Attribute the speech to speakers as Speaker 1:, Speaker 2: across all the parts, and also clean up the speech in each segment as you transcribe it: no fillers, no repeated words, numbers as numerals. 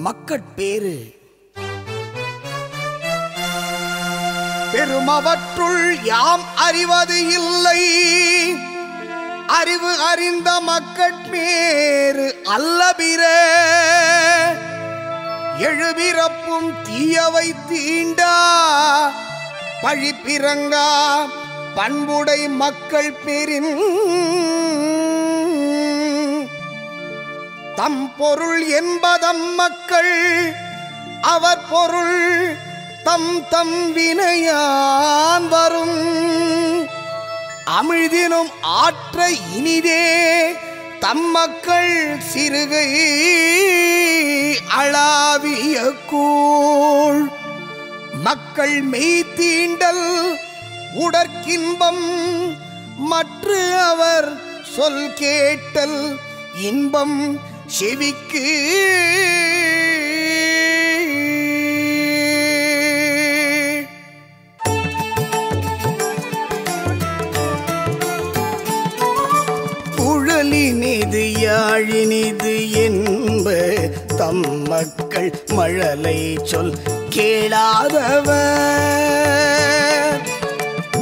Speaker 1: மக்கட்பேறு பெருமவற்றுள் யாம் அறிவது இல்லை. அறிவு அறிந்த மக்கட்பேறு அல்லபிற எழுபிறப்பும் தீயவை தீண்டா பழிப்பிறங்கா பண்புடை மக்கள் பேரின் தம் பொருள் என்பதம் மக்கள் அவர் பொருள் தம் தம் வினையான் வரும் அமிழ்தினும் ஆற்ற இனிதே தம் மக்கள் சிறுகை அளாவிய கூழ் மக்கள் மெய்தீண்டல் உடற்கின்பம் மற்ற அவர் சொல் கேட்டல் இன்பம் செவிக்கு குழலினிது யாழினிது என்ப தம் மக்கள் மழலை சொல் கேளாதவர்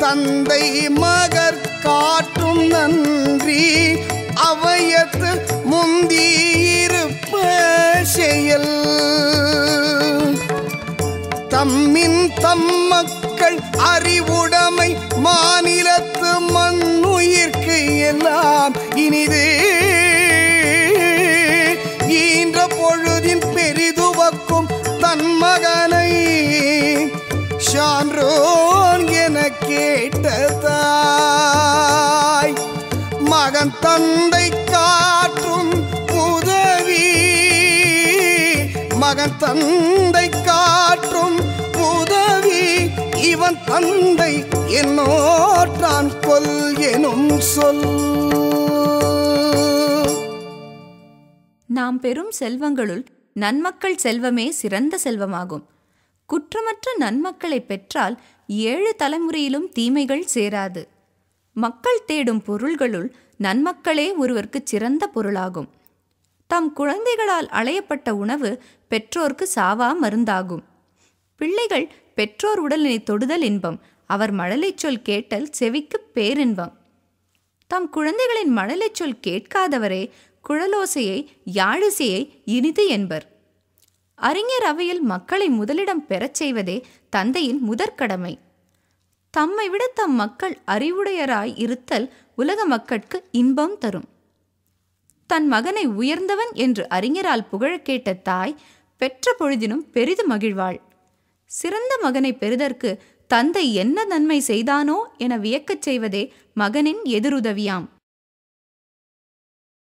Speaker 1: தந்தை மகர் காட்டும் நன்றி அவையத்து முந்தியிருப்ப செயல் தம்மின் தம் மக்கள் அறிவுடைமை மாநிலத்து மண்ணுயிர்க்கு எல்லாம் இனிது ஈன்ற பொழுதின் பெரிதுவக்கும் தன் மகனை சான்றோன் என கேட்ட தாய் மகன் தந்தை காற்றும் உதவி மகன் தந்தை காற்றும் உதவி இவன் தந்தை என்னோற்றான் கொல் எனும் சொல்.
Speaker 2: நாம் பெறும் செல்வங்களுள் நன்மக்கள் செல்வமே சிறந்த செல்வமாகும். குற்றமற்ற நன்மக்களை பெற்றால் 7 தலைமுறையிலும் தீமைகள் சேராது. மக்கள் தேடும் பொருள்களுள் நன்மக்களே ஒருவருக்கு சிறந்த பொருளாகும். தம் குழந்தைகளால் அளையப்பட்ட உணவு பெற்றோர்க்கு சாவா மருந்தாகும். பிள்ளைகள் பெற்றோர் உடலினை தொடுதல் இன்பம், அவர் மழலைச் சொல் கேட்டல் செவிக்கு பேரின்பம். தம் குழந்தைகளின் மழலைச் சொல் கேட்காதவரே குழலோசையை யாழிசையை இனிது என்பர். அறிஞர் அவையில் மக்களை முதலிடம் பெறச் செய்வதே தந்தையின் முதற்கடமை. தம்மை விட தம் மக்கள் அறிவுடையராய் இருத்தல் உலக மக்கட்கு இன்பம் தரும். தன் மகனை உயர்ந்தவன் என்று அறிஞரால் புகழக் கேட்ட தாய் பெற்ற பொழுதினும் பெரிது மகிழ்வாள். சிறந்த மகனை பெறுதற்கு தந்தை என்ன நன்மை செய்தானோ என வியக்கச் செய்வதே மகனின் எதிருதவியாம்.